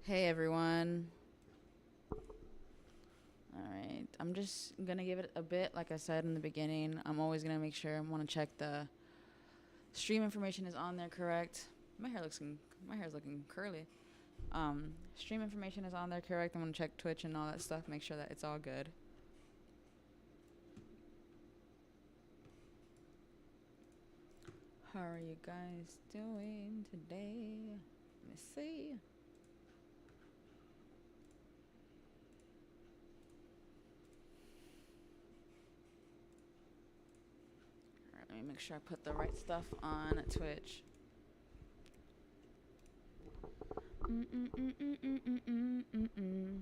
Hey everyone. All right. I'm just going to give it a bit like I said in the beginning. I'm always going to make sure I want to check the stream information is on there correct. My hair's looking curly. Stream information is on there correct. I'm going to check Twitch and all that stuff, make sure that it's all good. How are you guys doing today? Let me see. All right, let me make sure I put the right stuff on Twitch. Mm-mm-mm-mm-mm-mm-mm-mm.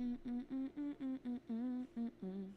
Mm-mm-mm-mm-mm-mm-mm.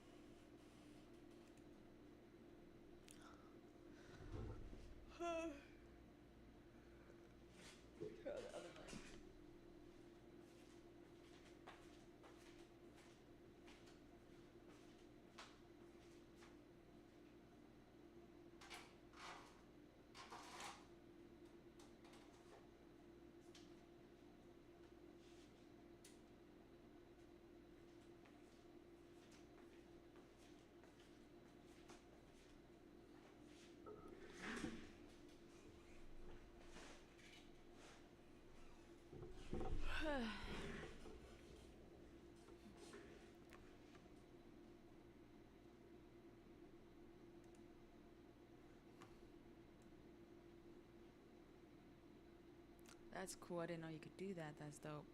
That's cool. I didn't know you could do that. That's dope.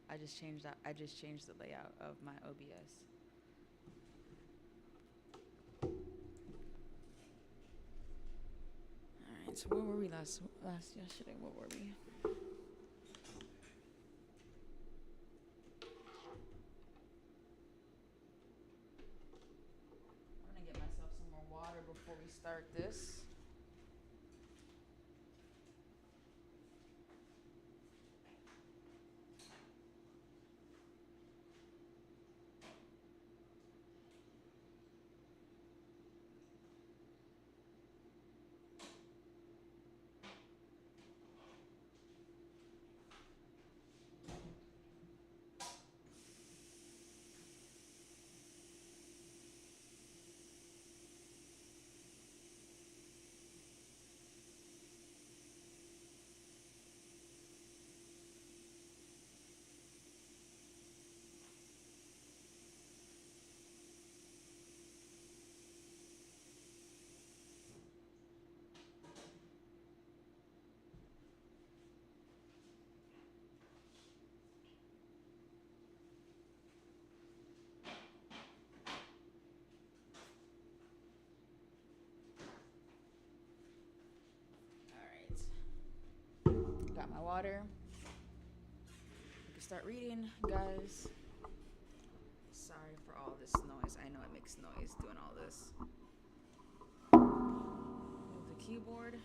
I just changed the layout of my OBS. All right. So where were we last yesterday? What were we? I'm gonna get myself some more water before we start this. All right. Got my water. We can start reading, guys. Sorry for all this noise. I know it makes noise doing all this. Move the keyboard.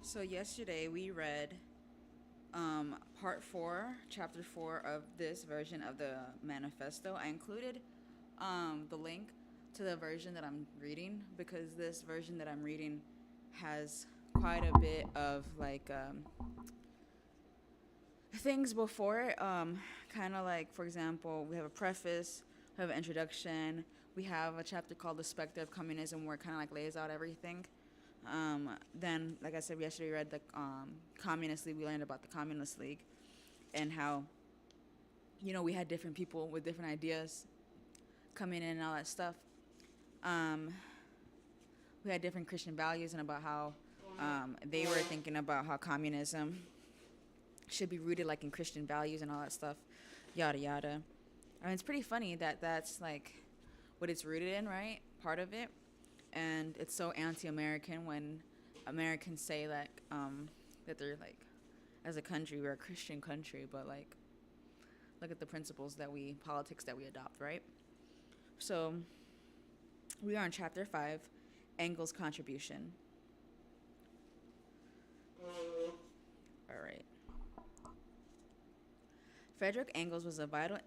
So yesterday we read part four, chapter four of this version of the manifesto. I included the link to the version that I'm reading, because this version that I'm reading has quite a bit of like things before it. Kind of like, for example, we have a preface, we have an introduction, we have a chapter called "The Specter of Communism," where it kind of like lays out everything. Then, like I said, yesterday we read the Communist League. We learned about the Communist League and how, we had different people with different ideas coming in and all that stuff. Um, we had different Christian values and about how they were thinking about how communism should be rooted like in Christian values and all that stuff, yada yada. I mean, it's pretty funny that that's like what it's rooted in, right? Part of it, and it's so anti-American when Americans say that they're like, as a country, we're a Christian country, but like, look at the principles politics that we adopt, right? So, we are in chapter 5, Engels' contribution. All right. Frederick Engels was a vital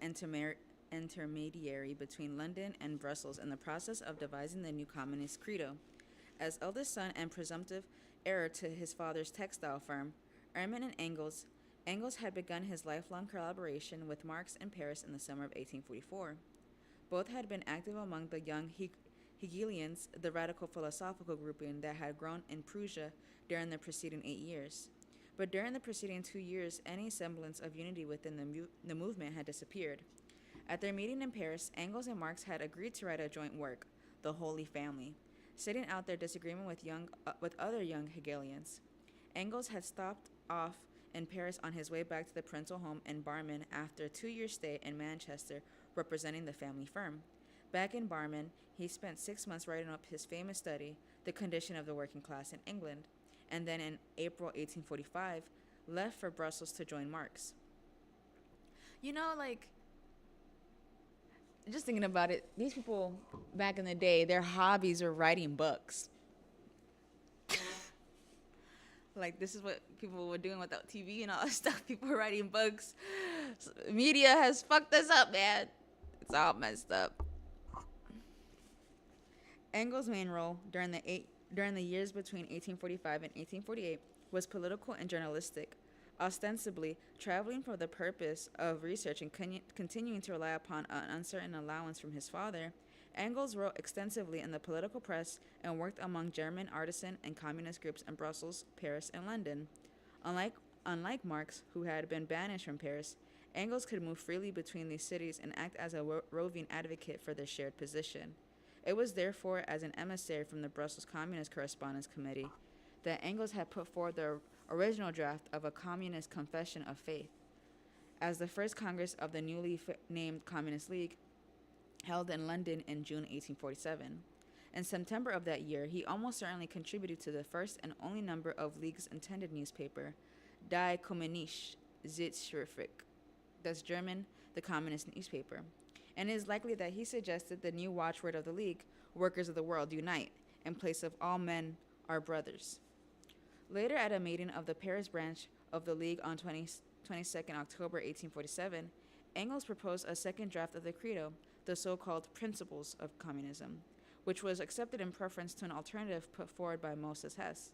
intermediary between London and Brussels in the process of devising the new communist credo. As eldest son and presumptive heir to his father's textile firm, Ehrman and Engels, Engels had begun his lifelong collaboration with Marx in Paris in the summer of 1844. Both had been active among the young Hegelians, the radical philosophical grouping that had grown in Prussia during the preceding 8 years. But during the preceding 2 years, any semblance of unity within the movement had disappeared. At their meeting in Paris, Engels and Marx had agreed to write a joint work, The Holy Family, setting out their disagreement with other young Hegelians. Engels had stopped off in Paris on his way back to the parental home in Barmen after a 2-year stay in Manchester representing the family firm. Back in Barmen, he spent 6 months writing up his famous study, The Condition of the Working Class in England, and then in April 1845, left for Brussels to join Marx. Just thinking about it, these people back in the day, their hobbies were writing books. Like, this is what people were doing without TV and all that stuff. People were writing books. Media has fucked us up, man. It's all messed up. Engels' main role during the years between 1845 and 1848 was political and journalistic, ostensibly traveling for the purpose of research and continuing to rely upon an uncertain allowance from his father. Engels wrote extensively in the political press and worked among German artisan and communist groups in Brussels, Paris, and London. Unlike Marx, who had been banished from Paris, Engels could move freely between these cities and act as a roving advocate for their shared position. It was therefore as an emissary from the Brussels Communist Correspondence Committee that Engels had put forward the original draft of a Communist Confession of Faith. As the first Congress of the newly named Communist League, held in London in June 1847. In September of that year, he almost certainly contributed to the first and only number of League's intended newspaper, Die Kommunistische Zeitschrift, that's German, the communist newspaper. And it is likely that he suggested the new watchword of the League, Workers of the World, Unite, in place of All Men are Brothers. Later, at a meeting of the Paris branch of the League on 22nd October 1847, Engels proposed a second draft of the Credo, the so-called Principles of Communism, which was accepted in preference to an alternative put forward by Moses Hess.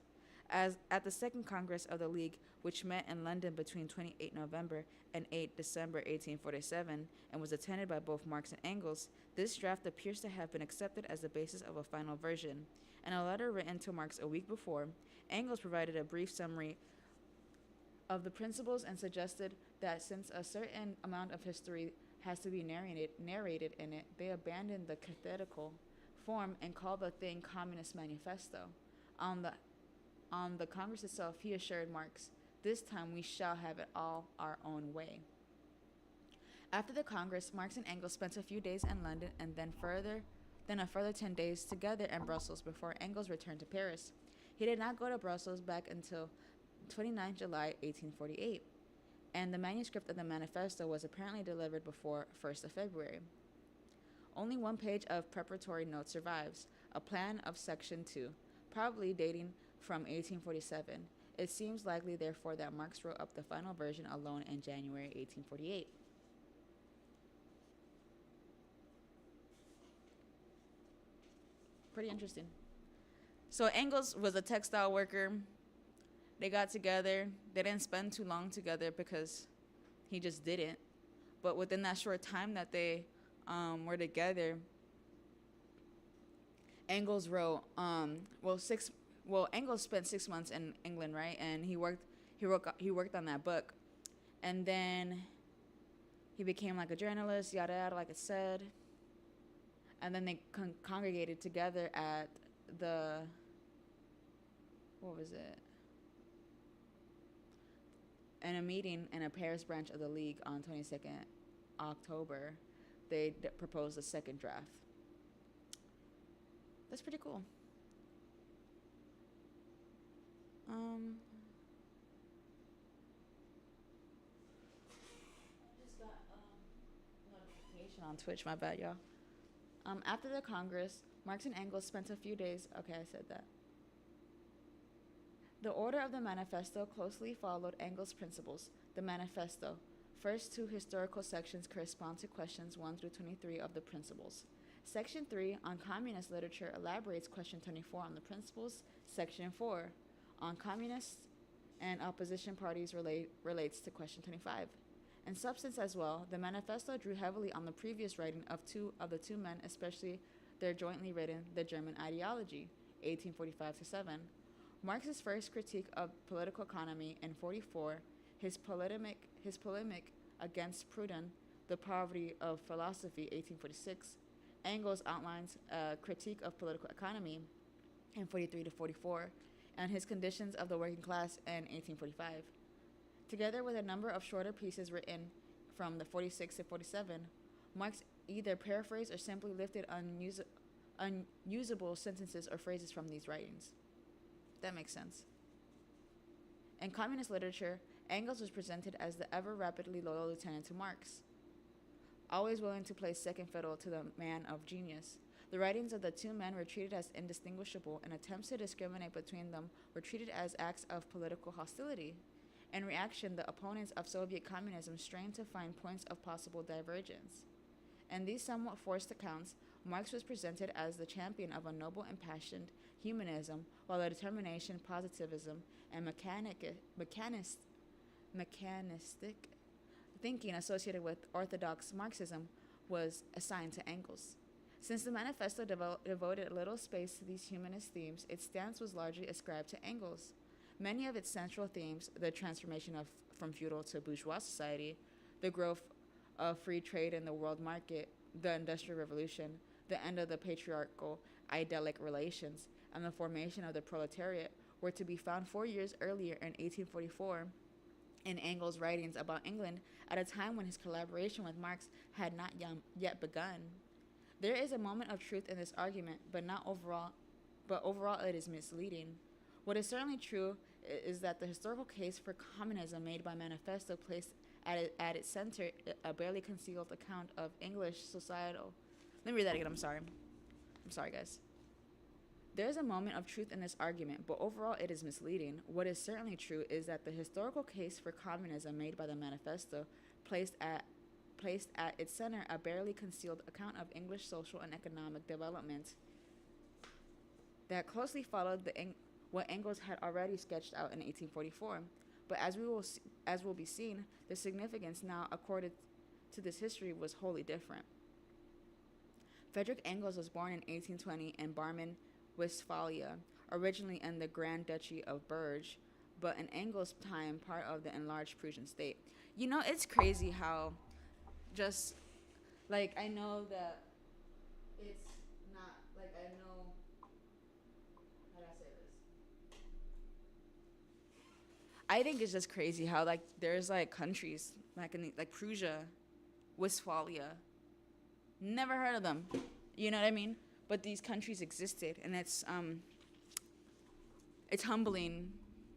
As at the Second Congress of the League, which met in London between 28 November and 8 December 1847 and was attended by both Marx and Engels, this draft appears to have been accepted as the basis of a final version. In a letter written to Marx a week before, Engels provided a brief summary of the principles and suggested that since a certain amount of history has to be narrated in it, they abandoned the cathetical form and called the thing Communist Manifesto. On the Congress itself, he assured Marx, "This time we shall have it all our own way." After the Congress, Marx and Engels spent a few days in London and then a further 10 days together in Brussels before Engels returned to Paris. He did not go to Brussels back until 29 July 1848. And the manuscript of the manifesto was apparently delivered before 1st of February. Only one page of preparatory notes survives, a plan of Section 2, probably dating from 1847. It seems likely, therefore, that Marx wrote up the final version alone in January 1848. Pretty interesting. So Engels was a textile worker. They got together. They didn't spend too long together because he just didn't. But within that short time that they were together, Engels wrote, Engels spent 6 months in England, right? And he worked on that book, and then he became like a journalist, yada yada, like I said. And then they congregated together at the, what was it? In a meeting in a Paris branch of the League on 22nd October, they proposed a second draft. That's pretty cool. Just got notification on Twitch. My bad, y'all. After the Congress, Marx and Engels spent a few days. Okay, I said that. The order of the manifesto closely followed Engels' principles. The manifesto. First two historical sections correspond to questions 1 through 23 of the principles. Section 3 on communist literature elaborates question 24 on the principles. Section 4 on communists and opposition parties relates to question 25. In substance as well, the manifesto drew heavily on the previous writing of the two men, especially their jointly written The German Ideology, 1845-7. Marx's first critique of political economy in 44, his polemic against Proudhon, The Poverty of Philosophy, 1846. Engels outlines a critique of political economy in 43-44, and his conditions of the working class in 1845. Together with a number of shorter pieces written from the 46 to 47, Marx either paraphrased or simply lifted unusable sentences or phrases from these writings. That makes sense. In communist literature, Engels was presented as the ever rapidly loyal lieutenant to Marx, always willing to play second fiddle to the man of genius. The writings of the two men were treated as indistinguishable, and attempts to discriminate between them were treated as acts of political hostility. In reaction, the opponents of Soviet communism strained to find points of possible divergence. In these somewhat forced accounts, Marx was presented as the champion of a noble, impassioned humanism, while the determination, positivism, and mechanistic thinking associated with orthodox Marxism was assigned to Engels. Since the manifesto devoted little space to these humanist themes, its stance was largely ascribed to Engels. Many of its central themes, the transformation from feudal to bourgeois society, the growth of free trade in the world market, the Industrial Revolution, the end of the patriarchal idyllic relations, and the formation of the proletariat, were to be found 4 years earlier in 1844 in Engels' writings about England at a time when his collaboration with Marx had not yet begun. There is a moment of truth in this argument, but overall it is misleading. What is certainly true is that the historical case for communism made by Manifesto placed at its center a barely concealed account of English societal. Let me read that again. I'm sorry, guys. There is a moment of truth in this argument, but overall it is misleading. What is certainly true is that the historical case for communism made by the Manifesto placed at its center a barely concealed account of English social and economic development that closely followed what Engels had already sketched out in 1844. But as will be seen, the significance now accorded to this history was wholly different. Friedrich Engels was born in 1820 in Barmen, Westphalia, originally in the Grand Duchy of Berg, but in Engels' time part of the enlarged Prussian state. You know, it's crazy how just, like, I know that it's not, like, I know, how do I say this? I think it's just crazy how, like, there's, like, countries, like, in the, like, Prussia, Westphalia, never heard of them, you know what I mean? But these countries existed, and it's humbling.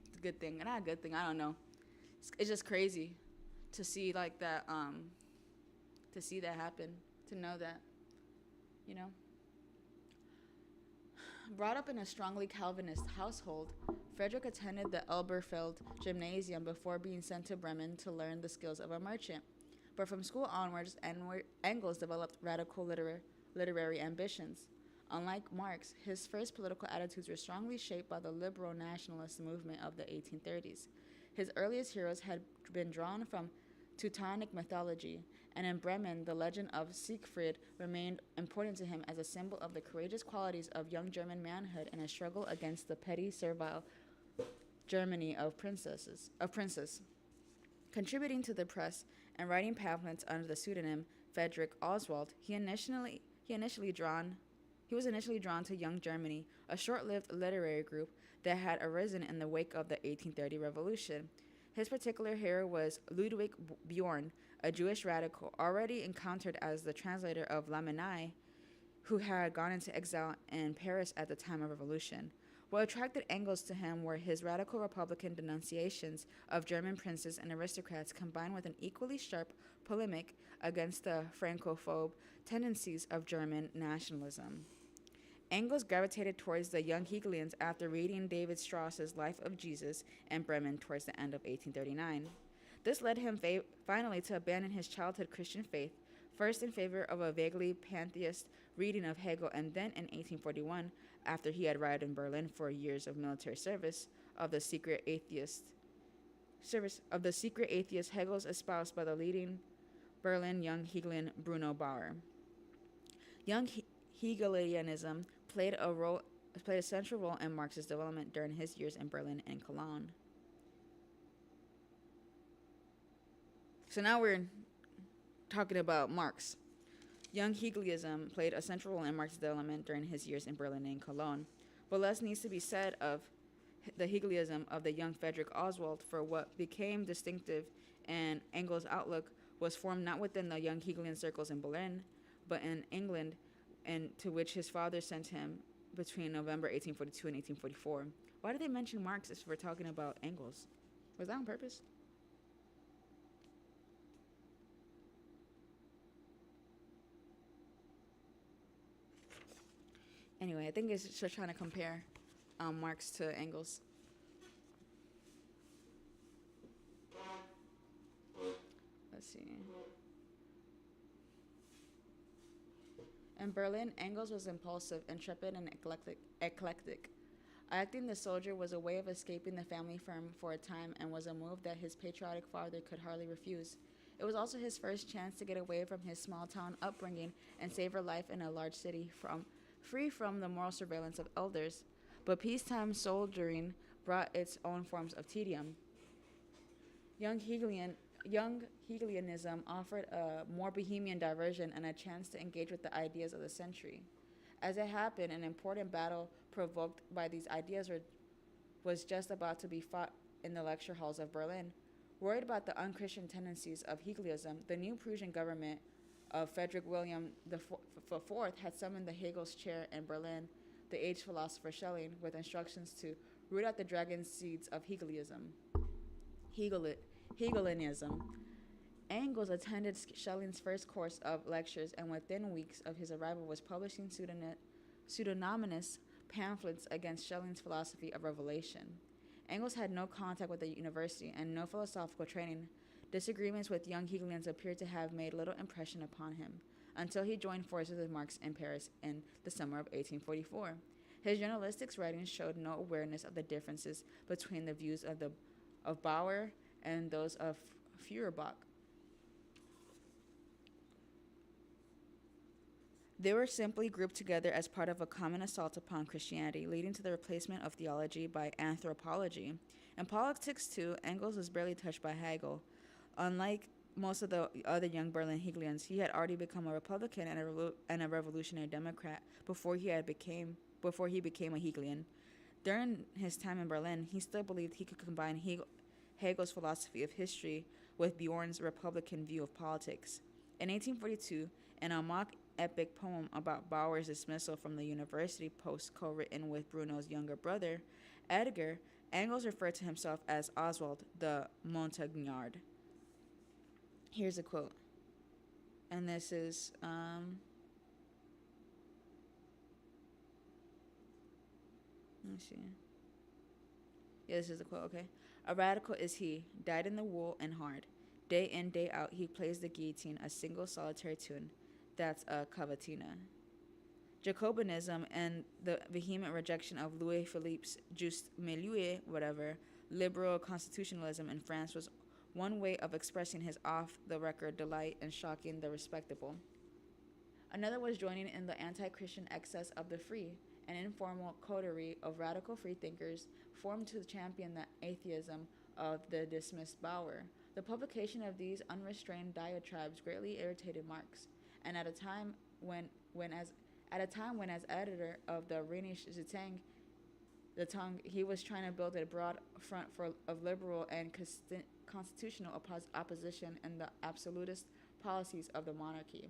It's a good thing, not a good thing. I don't know. It's just crazy to see like that. To see that happen. To know that, you know. Brought up in a strongly Calvinist household, Friedrich attended the Elberfeld Gymnasium before being sent to Bremen to learn the skills of a merchant. But from school onwards, Engels developed radical literary ambitions. Unlike Marx, his first political attitudes were strongly shaped by the liberal nationalist movement of the 1830s. His earliest heroes had been drawn from Teutonic mythology, and in Bremen, the legend of Siegfried remained important to him as a symbol of the courageous qualities of young German manhood in a struggle against the petty, servile Germany of princes. Contributing to the press and writing pamphlets under the pseudonym Frederick Oswald, he was initially drawn to Young Germany, a short-lived literary group that had arisen in the wake of the 1830 revolution. His particular hero was Ludwig Bjorn, a Jewish radical already encountered as the translator of Lamennais, who had gone into exile in Paris at the time of revolution. What attracted Engels to him were his radical Republican denunciations of German princes and aristocrats combined with an equally sharp polemic against the Francophobe tendencies of German nationalism. Engels gravitated towards the young Hegelians after reading David Strauss's Life of Jesus in Bremen towards the end of 1839. This led him finally to abandon his childhood Christian faith, first in favor of a vaguely pantheist reading of Hegel, and then in 1841, after he had arrived in Berlin for years of military service, of the secret atheist Hegel's espoused by the leading Berlin young Hegelian Bruno Bauer. Young Hegelianism played a central role in Marx's development during his years in Berlin and Cologne. So now we're talking about Marx. Young Hegelianism played a central role in Marx's development during his years in Berlin and Cologne, but less needs to be said of the Hegelianism of the young Frederick Oswald, for what became distinctive in Engels' outlook was formed not within the young Hegelian circles in Berlin, but in England, and to which his father sent him between November 1842 and 1844. Why did they mention Marx if we're talking about Engels? Was that on purpose? Anyway, I think it's just trying to compare Marx to Engels. Let's see. In Berlin, Engels was impulsive, intrepid, and eclectic. Acting the soldier was a way of escaping the family firm for a time and was a move that his patriotic father could hardly refuse. It was also his first chance to get away from his small-town upbringing and savor life in a large city free from the moral surveillance of elders. But peacetime soldiering brought its own forms of tedium. Young Hegelianism offered a more bohemian diversion and a chance to engage with the ideas of the century. As it happened, an important battle provoked by these ideas was just about to be fought in the lecture halls of Berlin. Worried about the unchristian tendencies of Hegelianism, the new Prussian government of Frederick William IV had summoned the Hegel's chair in Berlin, the aged philosopher Schelling, with instructions to root out the dragon seeds of Hegelianism. Engels attended Schelling's first course of lectures, and within weeks of his arrival was publishing pseudonymous pamphlets against Schelling's philosophy of revelation. Engels had no contact with the university and no philosophical training. Disagreements with young Hegelians appeared to have made little impression upon him, until he joined forces with Marx in Paris in the summer of 1844. His journalistic writings showed no awareness of the differences between the views of Bauer and those of Feuerbach. They were simply grouped together as part of a common assault upon Christianity, leading to the replacement of theology by anthropology. In politics, too, Engels was barely touched by Hegel. Unlike most of the other young Berlin Hegelians, he had already become a Republican and a revolutionary Democrat before he became a Hegelian. During his time in Berlin, he still believed he could combine Hegel's philosophy of history with Bjorn's Republican view of politics. In 1842, in a mock epic poem about Bauer's dismissal from the university post co-written with Bruno's younger brother, Edgar, Engels referred to himself as Oswald the Montagnard. Here's a quote. And this is, let me see. Yeah, this is the quote, okay. A radical is he, dyed in the wool and hard. Day in, day out, he plays the guillotine, a single solitary tune. That's a cavatina. Jacobinism and the vehement rejection of Louis Philippe's juste milieu, whatever, liberal constitutionalism in France was one way of expressing his off the record delight in shocking the respectable. Another was joining in the anti Christian excess of the free, an informal coterie of radical freethinkers formed to champion the atheism of the dismissed Bauer. The publication of these unrestrained diatribes greatly irritated Marx, and at a time when, as editor of the Rheinische Zeitung, the tongue, he was trying to build a broad front of liberal and constitutional opposition in the absolutist policies of the monarchy.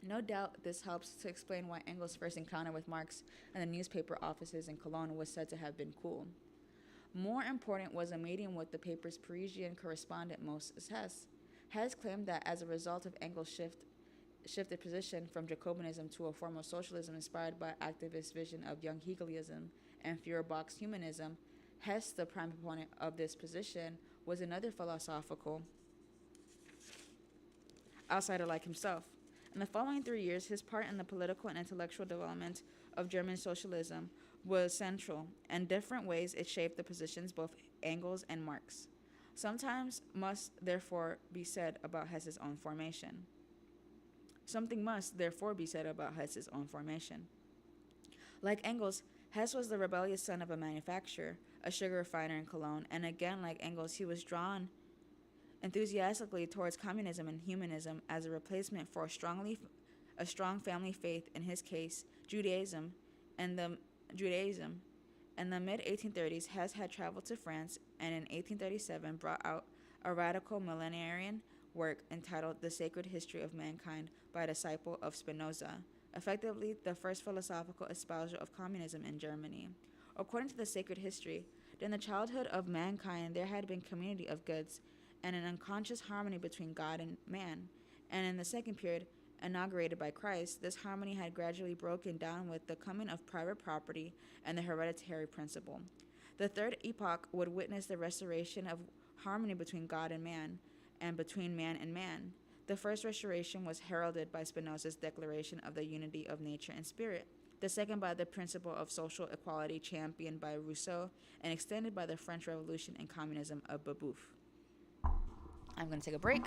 No doubt this helps to explain why Engels' first encounter with Marx in the newspaper offices in Cologne was said to have been cool. More important was a meeting with the paper's Parisian correspondent Moses Hess. Hess claimed that as a result of Engels' shifted position from Jacobinism to a form of socialism inspired by activist vision of young Hegelianism and Feuerbach's humanism, Hess, the prime proponent of this position, was another philosophical outsider like himself. In the following 3 years, his part in the political and intellectual development of German socialism was central. In different ways, it shaped the positions both Engels and Marx. Sometimes must therefore be said about Hess's own formation. Something must therefore be said about Hess's own formation. Like Engels, Hess was the rebellious son of a manufacturer, a sugar refiner in Cologne, and again, like Engels, he was drawn enthusiastically towards communism and humanism as a replacement for a strong family faith, in his case, Judaism. In the mid-1830s, Hess had traveled to France and in 1837 brought out a radical millenarian work entitled The Sacred History of Mankind by a disciple of Spinoza, effectively the first philosophical espouser of communism in Germany. According to the Sacred History, during the childhood of mankind there had been community of goods and an unconscious harmony between God and man, and in the second period, inaugurated by Christ, this harmony had gradually broken down with the coming of private property and the hereditary principle. The third epoch would witness the restoration of harmony between God and man, and between man and man. The first restoration was heralded by Spinoza's declaration of the unity of nature and spirit, the second by the principle of social equality championed by Rousseau and extended by the French Revolution and communism of Babeuf. I'm going to take a break.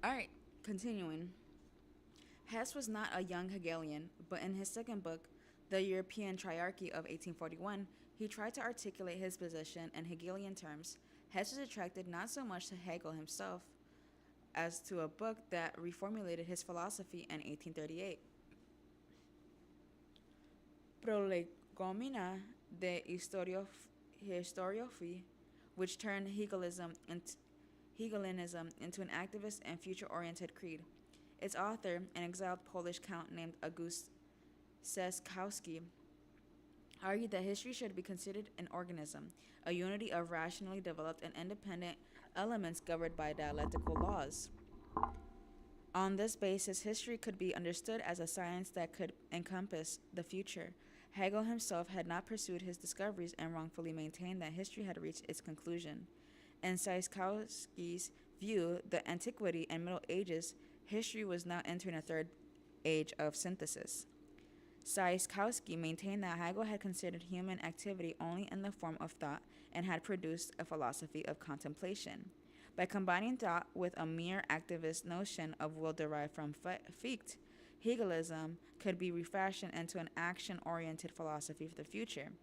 All right, continuing. Hess was not a young Hegelian, but in his second book, The European Triarchy of 1841, he tried to articulate his position in Hegelian terms. Hess was attracted not so much to Hegel himself as to a book that reformulated his philosophy in 1838. Prolegomena de Historiophie, which turned Hegelianism into an activist and future-oriented creed. Its author, an exiled Polish count named August Seskowski, argued that history should be considered an organism, a unity of rationally developed and independent elements governed by dialectical laws. On this basis, history could be understood as a science that could encompass the future. Hegel himself had not pursued his discoveries and wrongfully maintained that history had reached its conclusion. In Seskowski's view, the Antiquity and Middle Ages, history was now entering a third age of synthesis. Seskowski maintained that Hegel had considered human activity only in the form of thought and had produced a philosophy of contemplation. By combining thought with a mere activist notion of will derived from Fichte, Hegelism could be refashioned into an action-oriented philosophy for the future.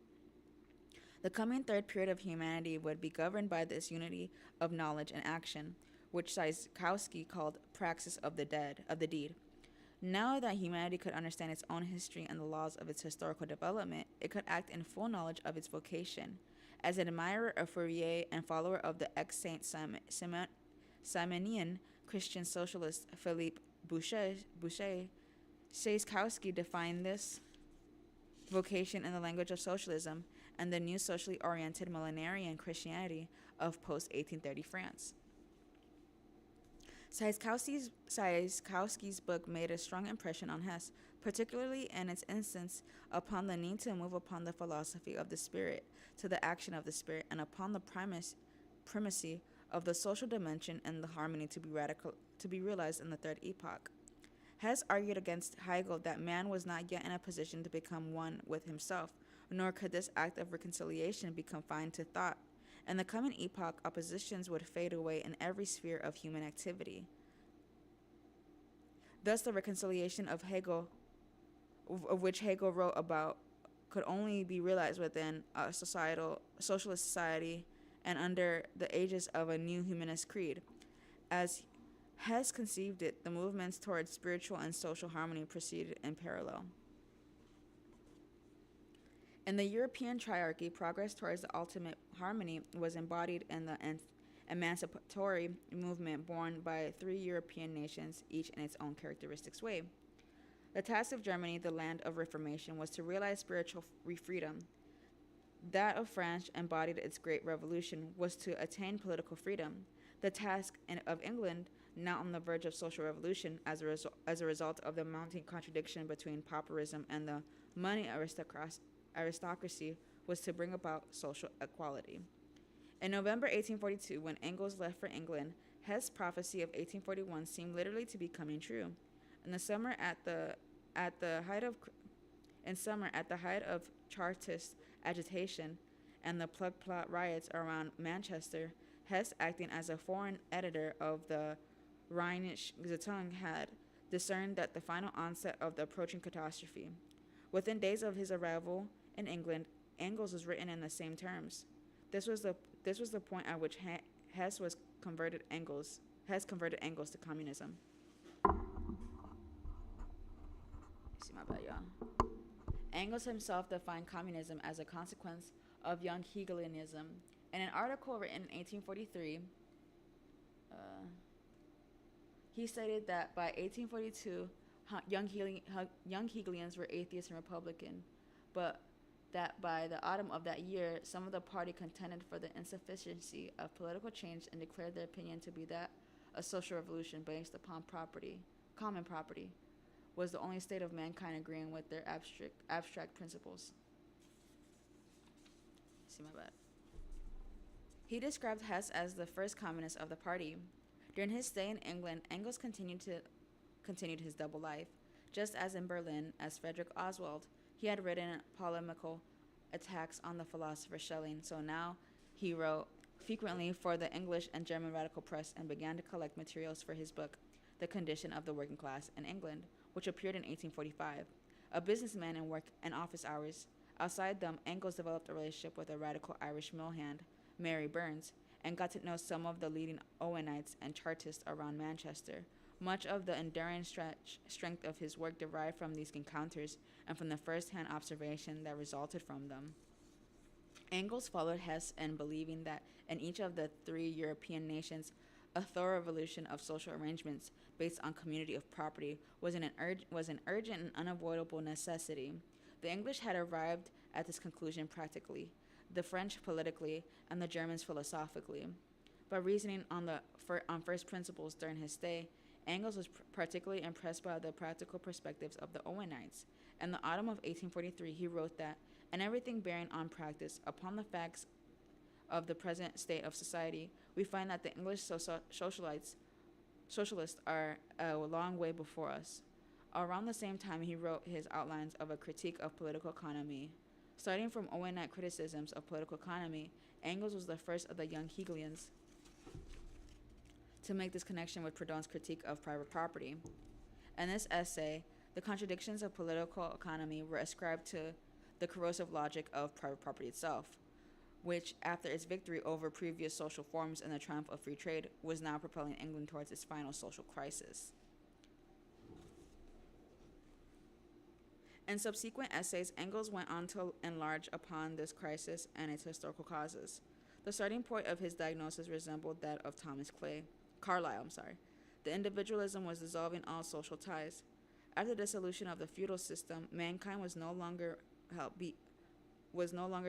The coming third period of humanity would be governed by this unity of knowledge and action, which Seskowski called praxis of the deed. Now that humanity could understand its own history and the laws of its historical development, it could act in full knowledge of its vocation. As an admirer of Fourier and follower of the ex-Saint Simonian Christian socialist Philippe Boucher Szajkowski defined this vocation in the language of socialism and the new socially oriented millenarian Christianity of post 1830 France. Szajkowski's book made a strong impression on Hess, particularly in its instance upon the need to move upon the philosophy of the spirit to the action of the spirit, and upon the primacy of the social dimension and the harmony to be realized in the third epoch. Hess argued against Hegel that man was not yet in a position to become one with himself, nor could this act of reconciliation be confined to thought. In the coming epoch, oppositions would fade away in every sphere of human activity. Thus, the reconciliation of which Hegel wrote about, could only be realized within a socialist society and under the aegis of a new humanist creed. As Hess conceived it, the movements towards spiritual and social harmony proceeded in parallel. In the European triarchy, progress towards the ultimate harmony was embodied in the emancipatory movement borne by 3 European nations, each in its own characteristic way. The task of Germany, the land of Reformation, was to realize spiritual freedom. That of France, embodied its great revolution, was to attain political freedom. The task of England, now on the verge of social revolution as a result of the mounting contradiction between pauperism and the money aristocracy, was to bring about social equality. In November 1842, when Engels left for England, Hess' prophecy of 1841 seemed literally to be coming true. In the summer, at the height of Chartist agitation and the plug plot riots around Manchester, Hess, acting as a foreign editor of the Rheinische Zeitung, had discerned that the final onset of the approaching catastrophe. Within days of his arrival in England, Engels was written in the same terms. This was the point at which Hess converted Engels to communism. See my bad, y'all. Engels himself defined communism as a consequence of young Hegelianism. In an article written in 1843, he stated that by 1842, young Hegelians were atheist and Republican, but that by the autumn of that year, some of the party contended for the insufficiency of political change and declared their opinion to be that a social revolution based upon common property, was the only state of mankind agreeing with their abstract principles. See my bad. He described Hess as the first communist of the party. During his stay in England, Engels continued his double life. Just as in Berlin, as Frederick Oswald, he had written polemical attacks on the philosopher Schelling, so now he wrote frequently for the English and German radical press and began to collect materials for his book, The Condition of the Working Class in England, which appeared in 1845. A businessman in work and office hours, outside them, Engels developed a relationship with a radical Irish mill hand, Mary Burns, and got to know some of the leading Owenites and Chartists around Manchester. Much of the enduring strength of his work derived from these encounters and from the first-hand observation that resulted from them. Engels followed Hess in believing that in each of the 3 European nations, a thorough evolution of social arrangements based on community of property was an urgent and unavoidable necessity. The English had arrived at this conclusion practically, the French politically, and the Germans philosophically. By reasoning on first principles during his stay, Engels was particularly impressed by the practical perspectives of the Owenites. In the autumn of 1843, he wrote that, in everything bearing on practice, upon the facts of the present state of society, we find that the English socialists are a long way before us. Around the same time, he wrote his outlines of a critique of political economy. Starting from Owenite criticisms of political economy, Engels was the first of the young Hegelians to make this connection with Proudhon's critique of private property. In this essay, the contradictions of political economy were ascribed to the corrosive logic of private property itself, which, after its victory over previous social forms and the triumph of free trade, was now propelling England towards its final social crisis. In subsequent essays, Engels went on to enlarge upon this crisis and its historical causes. The starting point of his diagnosis resembled that of Carlyle. The individualism was dissolving all social ties. After the dissolution of the feudal system, mankind was no longer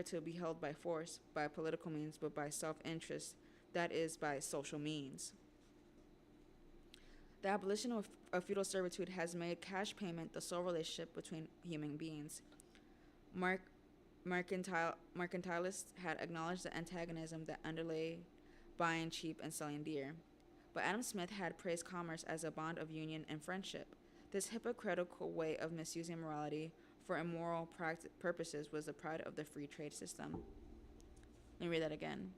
to be held by force, by political means, but by self-interest, that is, by social means. The abolition of feudal servitude has made cash payment the sole relationship between human beings. Mark, mercantilists had acknowledged the antagonism that underlay buying cheap and selling dear. But Adam Smith had praised commerce as a bond of union and friendship. This hypocritical way of misusing morality for immoral purposes was the pride of the free trade system. Let me read that again.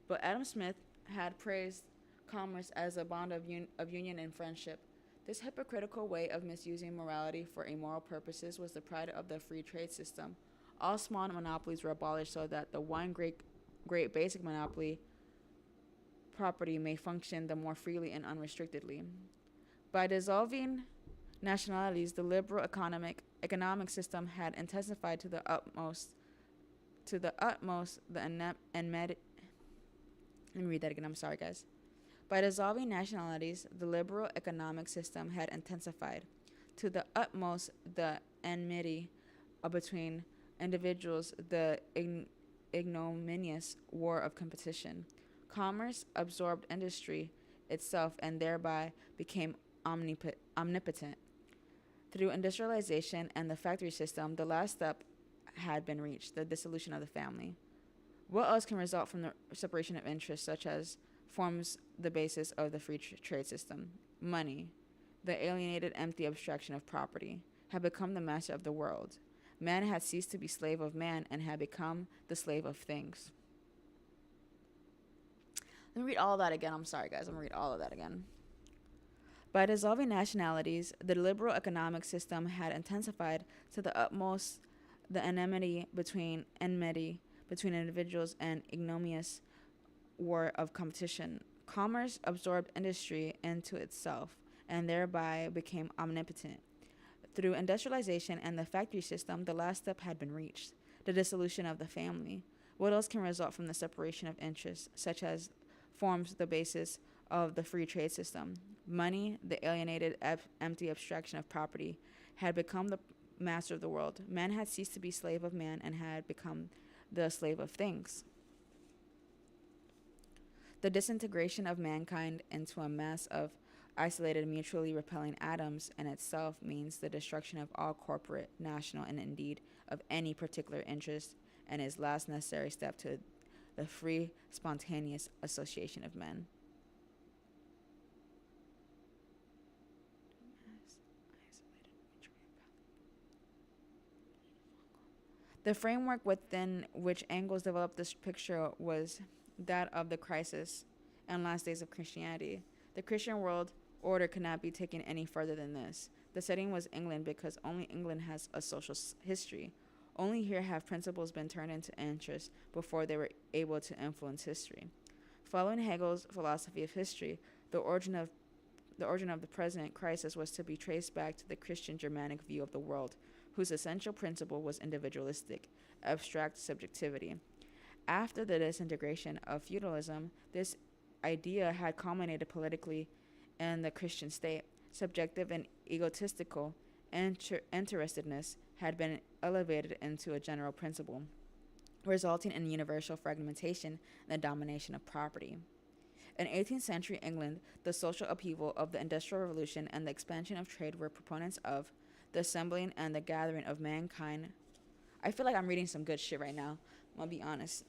But Adam Smith had praised commerce as a bond of union and friendship. This hypocritical way of misusing morality for immoral purposes was the pride of the free trade system. All small monopolies were abolished so that the one great basic monopoly property may function the more freely and unrestrictedly. By dissolving nationalities, the liberal economic system had intensified to the utmost the let me read that again. I'm sorry, guys. By dissolving nationalities, the liberal economic system had intensified to the utmost the enmity between individuals, the ignominious war of competition. Commerce absorbed industry itself and thereby became omnipotent. Through industrialization and the factory system, the last step had been reached, the dissolution of the family. What else can result from the separation of interests, such as forms the basis of the free trade system? Money, the alienated, empty abstraction of property, had become the master of the world. Man had ceased to be slave of man and had become the slave of things. Let me read all of that again. I'm sorry, guys. I'm going to read all of that again. By dissolving nationalities, the liberal economic system had intensified to the utmost the enmity between individuals and ignominious war of competition. Commerce absorbed industry into itself and thereby became omnipotent. Through industrialization and the factory system, the last step had been reached, the dissolution of the family. What else can result from the separation of interests, such as forms the basis of the free trade system? Money, the alienated, empty abstraction of property, had become the master of the world. Man had ceased to be slave of man and had become the slave of things. The disintegration of mankind into a mass of isolated, mutually repelling atoms in itself means the destruction of all corporate, national, and indeed of any particular interest, and is last necessary step to the free, spontaneous association of men. The framework within which Engels developed this picture was that of the crisis and last days of Christianity. The Christian world order could not be taken any further than this. The setting was England because only England has a social history. Only here have principles been turned into interests before they were able to influence history. Following Hegel's philosophy of history, the origin of the present crisis was to be traced back to the Christian Germanic view of the world, whose essential principle was individualistic, abstract subjectivity. After the disintegration of feudalism, this idea had culminated politically in the Christian state. Subjective and egotistical interestedness had been elevated into a general principle, resulting in universal fragmentation and the domination of property. In 18th century England, the social upheaval of the Industrial Revolution and the expansion of trade were proponents of the assembling and the gathering of mankind. I feel like I'm reading some good shit right now. I'm gonna be honest.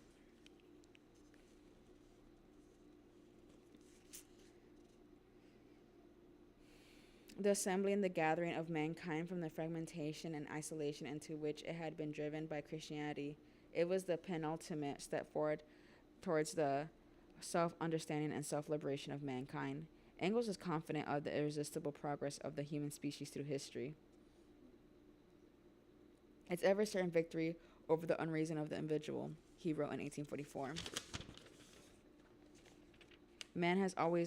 The assembly and the gathering of mankind from the fragmentation and isolation into which it had been driven by Christianity. It was the penultimate step forward towards the self-understanding and self-liberation of mankind. Engels is confident of the irresistible progress of the human species through history. Its ever certain victory over the unreason of the individual, he wrote in 1844. Man has only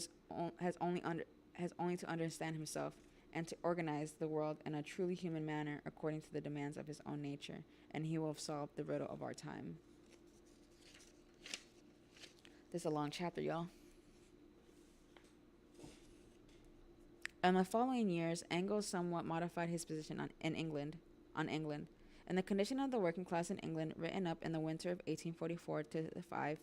to understand himself and to organize the world in a truly human manner according to the demands of his own nature, and he will have solved the riddle of our time. This is a long chapter, y'all. In the following years, Engels somewhat modified his position on England, and the condition of the working class in England, written up in the winter of 1844 to 5.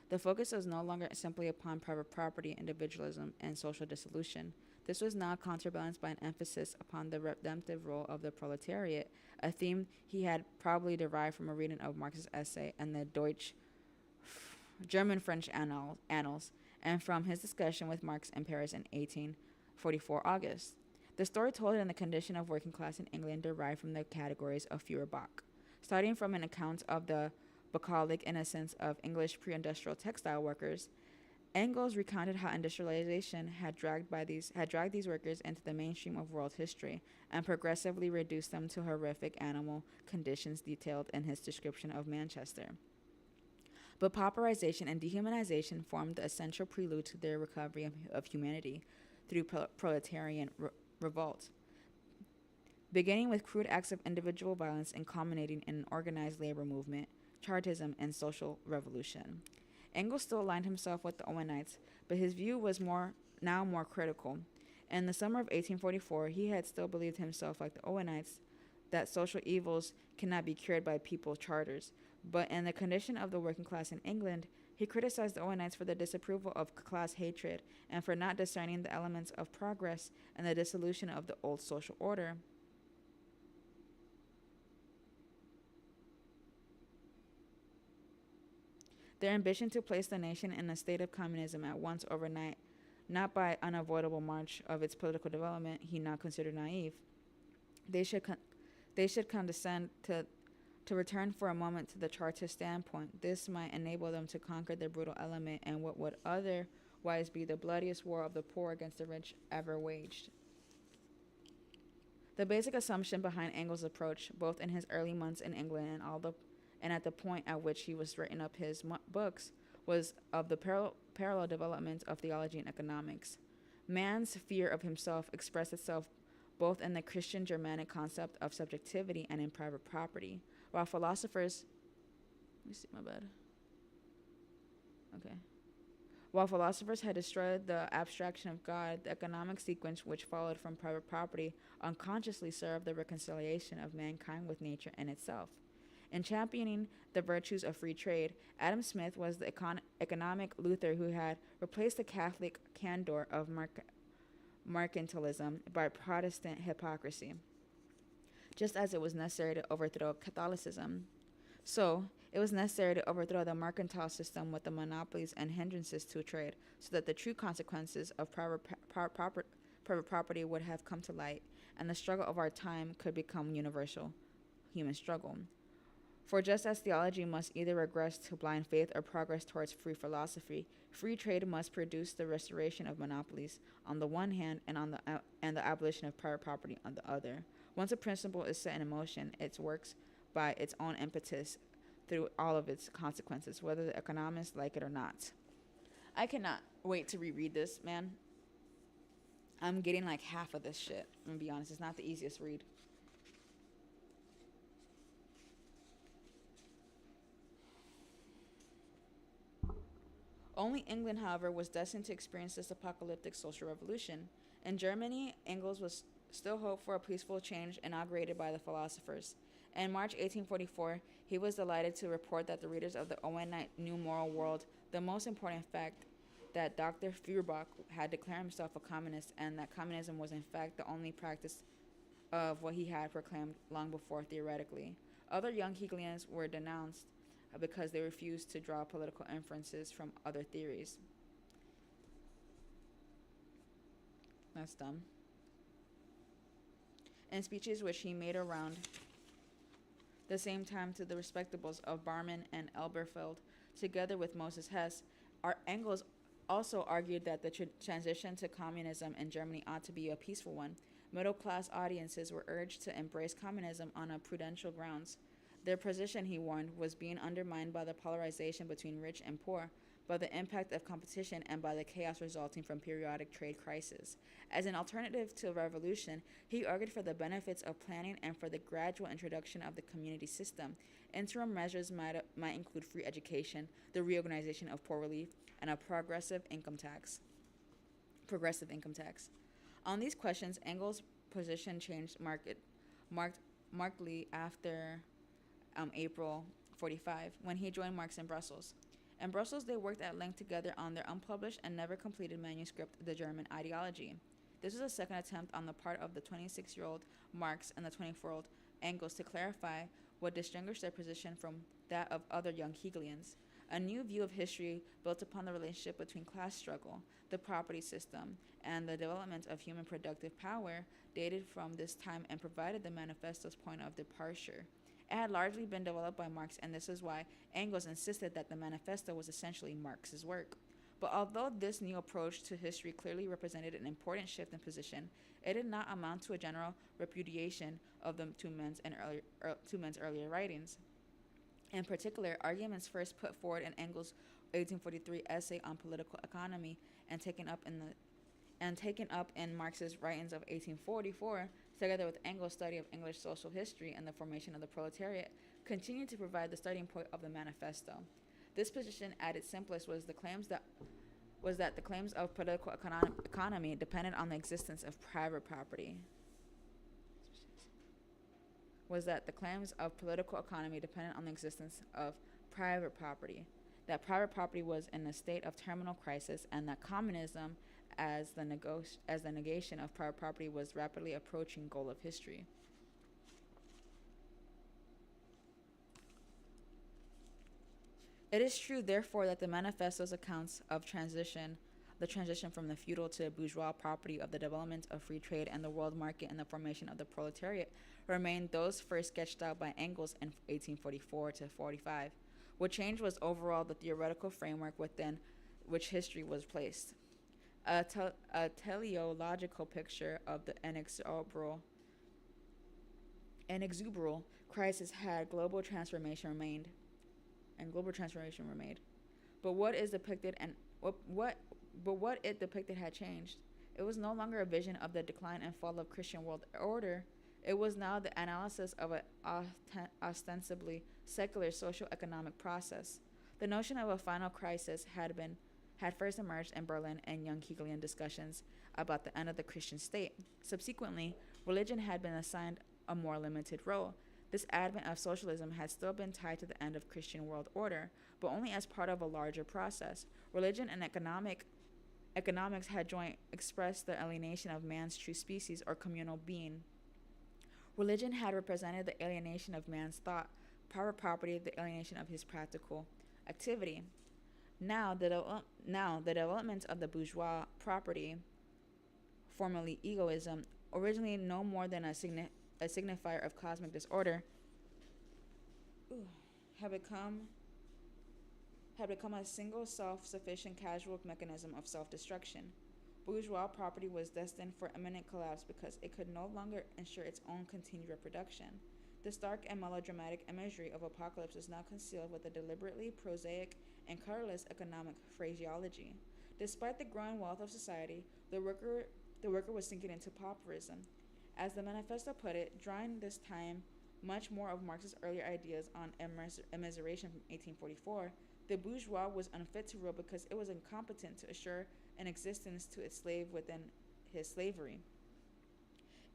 The focus was no longer simply upon private property, individualism, and social dissolution. This was now counterbalanced by an emphasis upon the redemptive role of the proletariat, a theme he had probably derived from a reading of Marx's essay and the Deutsch German-French annals, and from his discussion with Marx in Paris in 1844 August. The story told in the condition of working class in England derived from the categories of Feuerbach, starting from an account of the bucolic innocence of English pre-industrial textile workers. Engels recounted how industrialization had dragged these workers into the mainstream of world history and progressively reduced them to horrific animal conditions detailed in his description of Manchester. But pauperization and dehumanization formed the essential prelude to their recovery of humanity through proletarian revolt, beginning with crude acts of individual violence and culminating in an organized labor movement, Chartism, and social revolution. Engels still aligned himself with the Owenites, but his view was more critical. In the summer of 1844, he had still believed himself, like the Owenites, that social evils cannot be cured by people's charters. But in the condition of the working class in England, he criticized the Owenites for their disapproval of class hatred and for not discerning the elements of progress and the dissolution of the old social order. Their ambition to place the nation in a state of communism at once overnight, not by unavoidable march of its political development, he now considered naive. They should condescend to return for a moment to the Chartist standpoint. This might enable them to conquer the brutal element and what would otherwise be the bloodiest war of the poor against the rich ever waged. The basic assumption behind Engels' approach, both in his early months in England and at the point at which he was writing up his books, was of the parallel development of theology and economics. Man's fear of himself expressed itself both in the Christian Germanic concept of subjectivity and in private property, while philosophers while philosophers had destroyed the abstraction of God, the economic sequence which followed from private property unconsciously served the reconciliation of mankind with nature and itself. In championing the virtues of free trade, Adam Smith was the economic Luther who had replaced the Catholic candor of mercantilism by Protestant hypocrisy, just as it was necessary to overthrow Catholicism. So, it was necessary to overthrow the mercantile system with the monopolies and hindrances to trade, so that the true consequences of private property would have come to light, and the struggle of our time could become universal human struggle. For just as theology must either regress to blind faith or progress towards free philosophy, free trade must produce the restoration of monopolies on the one hand and the abolition of private property on the other. Once a principle is set in motion, it works by its own impetus through all of its consequences, whether the economists like it or not. I cannot wait to reread this, man. I'm getting like half of this shit. I'm gonna be honest, it's not the easiest read. Only England, however, was destined to experience this apocalyptic social revolution. In Germany, Engels was still hoped for a peaceful change inaugurated by the philosophers. In March 1844, he was delighted to report that the readers of the Owenite New Moral World, the most important fact that Dr. Feuerbach had declared himself a communist and that communism was in fact the only practice of what he had proclaimed long before theoretically. Other young Hegelians were denounced because they refused to draw political inferences from other theories. That's dumb. In speeches which he made around the same time to the respectables of Barmen and Elberfeld, together with Moses Hess, Engels also argued that the transition to communism in Germany ought to be a peaceful one. Middle-class audiences were urged to embrace communism on a prudential grounds. Their position, he warned, was being undermined by the polarization between rich and poor, by the impact of competition, and by the chaos resulting from periodic trade crises. As an alternative to revolution, he argued for the benefits of planning and for the gradual introduction of the community system. Interim measures might include free education, the reorganization of poor relief, and a progressive income tax. On these questions, Engels' position changed marked, markedly after April 45, when he joined Marx in Brussels. In Brussels, they worked at length together on their unpublished and never completed manuscript, The German Ideology. This was a second attempt on the part of the 26-year-old Marx and the 24-year-old Engels to clarify what distinguished their position from that of other young Hegelians. A new view of history built upon the relationship between class struggle, the property system, and the development of human productive power dated from this time and provided the manifesto's point of departure. It had largely been developed by Marx, and this is why Engels insisted that the manifesto was essentially Marx's work. But although this new approach to history clearly represented an important shift in position, it did not amount to a general repudiation of the two men's earlier writings. In particular, arguments first put forward in Engels' 1843 essay on political economy and taken up in Marx's writings of 1844, together with Engels' study of English social history and the formation of the proletariat, continued to provide the starting point of the manifesto. This position, at its simplest, was that the claims of political economy depended on the existence of private property. Was that the claims of political economy depended on the existence of private property, that private property was in a state of terminal crisis, and that communism, as the negation of private property, was rapidly approaching goal of history. It is true, therefore, that the manifesto's accounts of the transition from the feudal to bourgeois property, of the development of free trade and the world market, and the formation of the proletariat, remain those first sketched out by Engels in 1844 to 45. What changed was overall the theoretical framework within which history was placed. A teleological picture of the inexorable crisis had global transformation remained. But what is depicted and what it depicted had changed. It was no longer a vision of the decline and fall of Christian world order. It was now the analysis of an ostensibly secular socio-economic process. The notion of a final crisis had first emerged in Berlin in young Hegelian discussions about the end of the Christian state. Subsequently, religion had been assigned a more limited role. This advent of socialism had still been tied to the end of Christian world order, but only as part of a larger process. Religion and economics had joint expressed the alienation of man's true species or communal being. Religion had represented the alienation of man's thought, private property, the alienation of his practical activity. Now, the development of the bourgeois property, formerly egoism, originally no more than a signifier of cosmic disorder, had become a single self-sufficient casual mechanism of self-destruction. Bourgeois property was destined for imminent collapse because it could no longer ensure its own continued reproduction. The stark and melodramatic imagery of apocalypse is now concealed with a deliberately prosaic and colorless economic phraseology. Despite the growing wealth of society, the worker was sinking into pauperism. As the manifesto put it, drawing this time much more of Marx's earlier ideas on immiseration from 1844, the bourgeois was unfit to rule because it was incompetent to assure an existence to its slave within his slavery.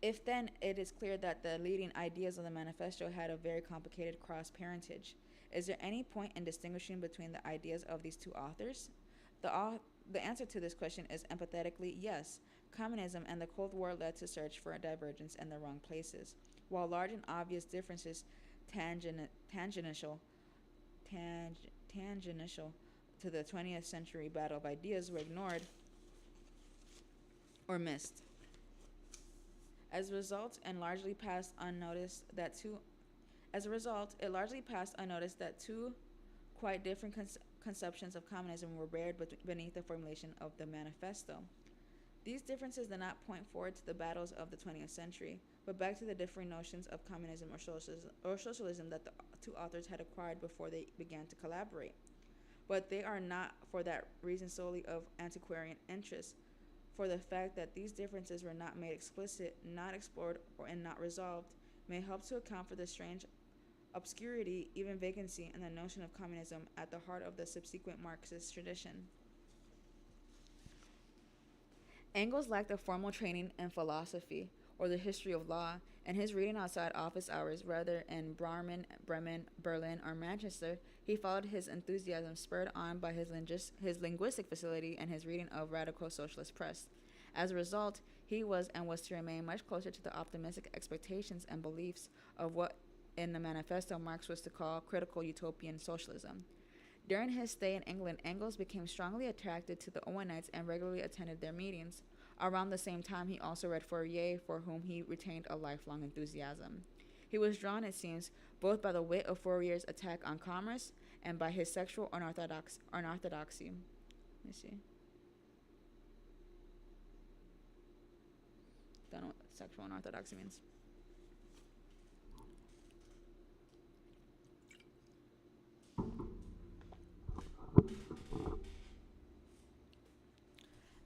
If then it is clear that the leading ideas of the manifesto had a very complicated cross-parentage, is there any point in distinguishing between the ideas of these two authors? The answer to this question is emphatically yes. Communism and the Cold War led to search for a divergence in the wrong places, while large and obvious differences tangential to the 20th century battle of ideas were ignored or missed. As a result, it largely passed unnoticed that two quite different conceptions of communism were buried beneath the formulation of the manifesto. These differences did not point forward to the battles of the 20th century, but back to the differing notions of communism or socialism that the two authors had acquired before they began to collaborate. But they are not for that reason solely of antiquarian interest, for the fact that these differences were not made explicit, not explored, and not resolved may help to account for the strange obscurity, even vacancy, in the notion of communism at the heart of the subsequent Marxist tradition. Engels lacked a formal training in philosophy or the history of law, and his reading outside office hours, whether in Bremen, Berlin, or Manchester, he followed his enthusiasm spurred on by his linguistic facility and his reading of radical socialist press. As a result, he was and was to remain much closer to the optimistic expectations and beliefs of what in the manifesto Marx was to call critical utopian socialism. During his stay in England, Engels became strongly attracted to the Owenites and regularly attended their meetings. Around the same time, he also read Fourier, for whom he retained a lifelong enthusiasm. He was drawn, it seems, both by the wit of Fourier's attack on commerce and by his sexual unorthodoxy. Let me see. Don't know what sexual unorthodoxy means.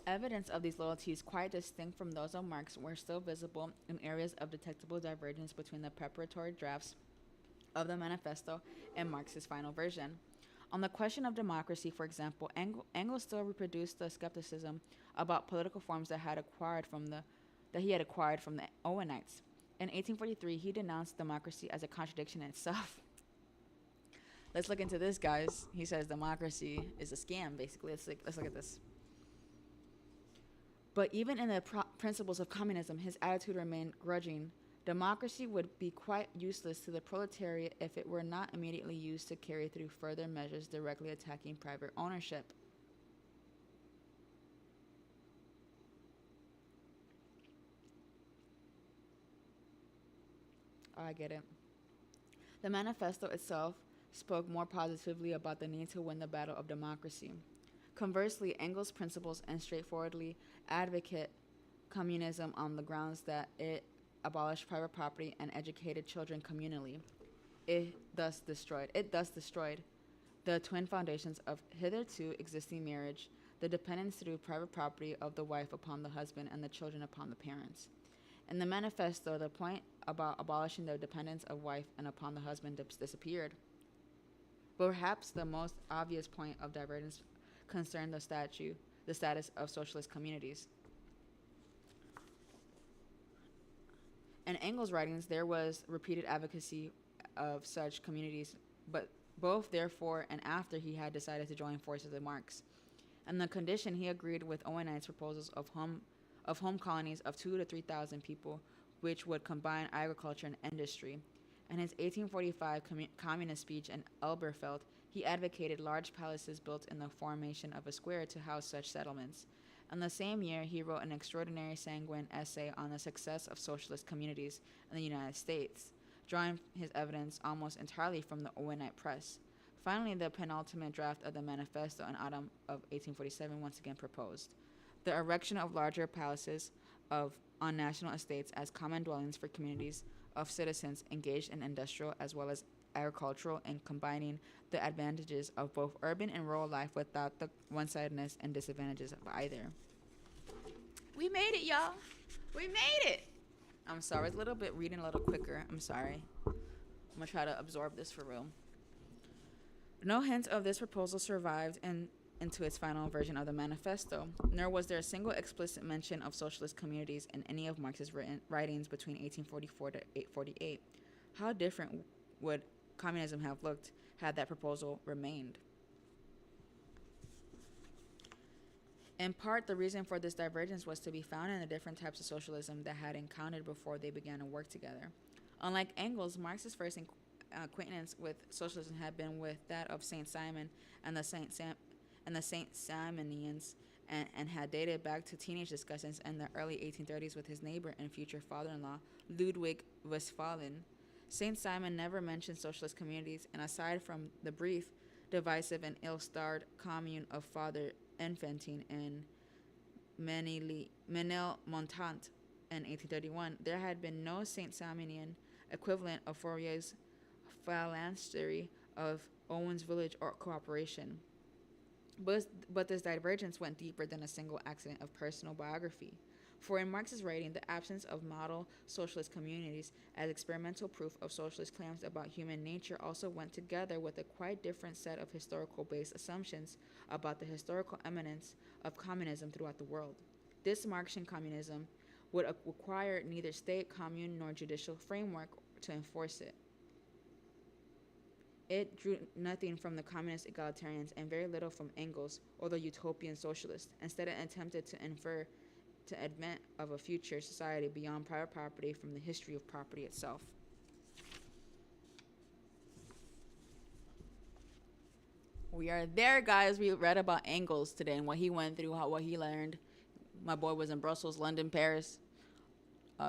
Evidence of these loyalties, quite distinct from those of Marx, were still visible in areas of detectable divergence between the preparatory drafts of the manifesto and Marx's final version. On the question of democracy, for example, Engels still reproduced the skepticism about political forms that he had acquired from the Owenites. In 1843, he denounced democracy as a contradiction in itself. Let's look into this, guys. He says democracy is a scam, basically. Let's look at this. But even in the principles of communism, his attitude remained grudging. Democracy would be quite useless to the proletariat if it were not immediately used to carry through further measures directly attacking private ownership. Oh, I get it. The manifesto itself spoke more positively about the need to win the battle of democracy. Conversely, Engels' principles and straightforwardly advocate communism on the grounds that it abolished private property and educated children communally. It thus destroyed the twin foundations of hitherto existing marriage, the dependence through private property of the wife upon the husband and the children upon the parents. In the manifesto, the point about abolishing the dependence of wife and upon the husband disappeared. Perhaps the most obvious point of divergence concerned the status of socialist communities. In Engels' writings, there was repeated advocacy of such communities, but both therefore and after he had decided to join forces with Marx. And the condition he agreed with Owenites' proposals of home colonies of 2,000 to 3,000 people, which would combine agriculture and industry. In his 1845 communist speech in Elberfeld, he advocated large palaces built in the formation of a square to house such settlements. In the same year, he wrote an extraordinary sanguine essay on the success of socialist communities in the United States, drawing his evidence almost entirely from the Owenite press. Finally, the penultimate draft of the manifesto in autumn of 1847 once again proposed the erection of larger palaces on national estates as common dwellings for communities of citizens engaged in industrial as well as agricultural, and combining the advantages of both urban and rural life without the one-sidedness and disadvantages of either. We made it, y'all. We made it. I'm sorry, it's a little bit reading a little quicker. I'm sorry. I'm gonna try to absorb this for real. No hint of this proposal survived into its final version of the manifesto, nor was there a single explicit mention of socialist communities in any of Marx's writings between 1844 to 1848. How different would communism have looked had that proposal remained? In part, the reason for this divergence was to be found in the different types of socialism that had encountered before they began to work together. Unlike Engels, Marx's first acquaintance with socialism had been with that of Saint Simon and the Saint Simonians, and had dated back to teenage discussions in the early 1830s with his neighbor and future father-in-law, Ludwig Westphalen. Saint Simon never mentioned socialist communities, and aside from the brief, divisive, and ill-starred commune of Father Enfantin in Menilmontant in 1831, there had been no Saint Simonian equivalent of Fourier's phalanstery of Owen's village or cooperation. But this divergence went deeper than a single accident of personal biography. For in Marx's writing, the absence of model socialist communities as experimental proof of socialist claims about human nature also went together with a quite different set of historical-based assumptions about the historical eminence of communism throughout the world. This Marxian communism would require neither state, commune, nor judicial framework to enforce it. It drew nothing from the communist egalitarians and very little from Engels or the utopian socialists. Instead, it attempted to infer to advent of a future society beyond private property from the history of property itself. We are there, guys. We read about Engels today and what he went through, what he learned. My boy was in Brussels, London, Paris.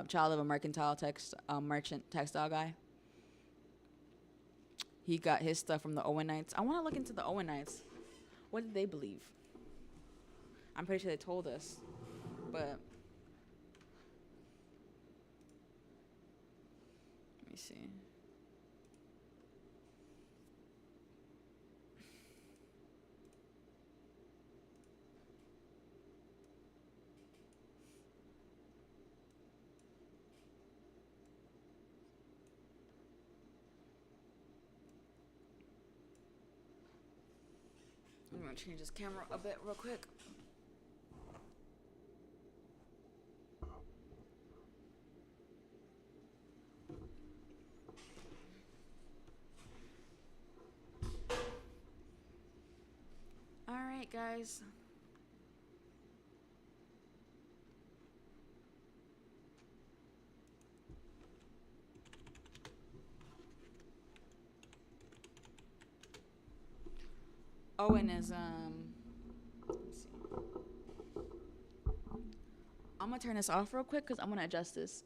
Child of a merchant textile guy. He got his stuff from the Owenites. I want to look into the Owenites. What did they believe? I'm pretty sure they told us, but let me see. I'm gonna change this camera a bit real quick. All right, guys. Owenism. Let's see. I'm gonna turn this off real quick because I'm gonna adjust this.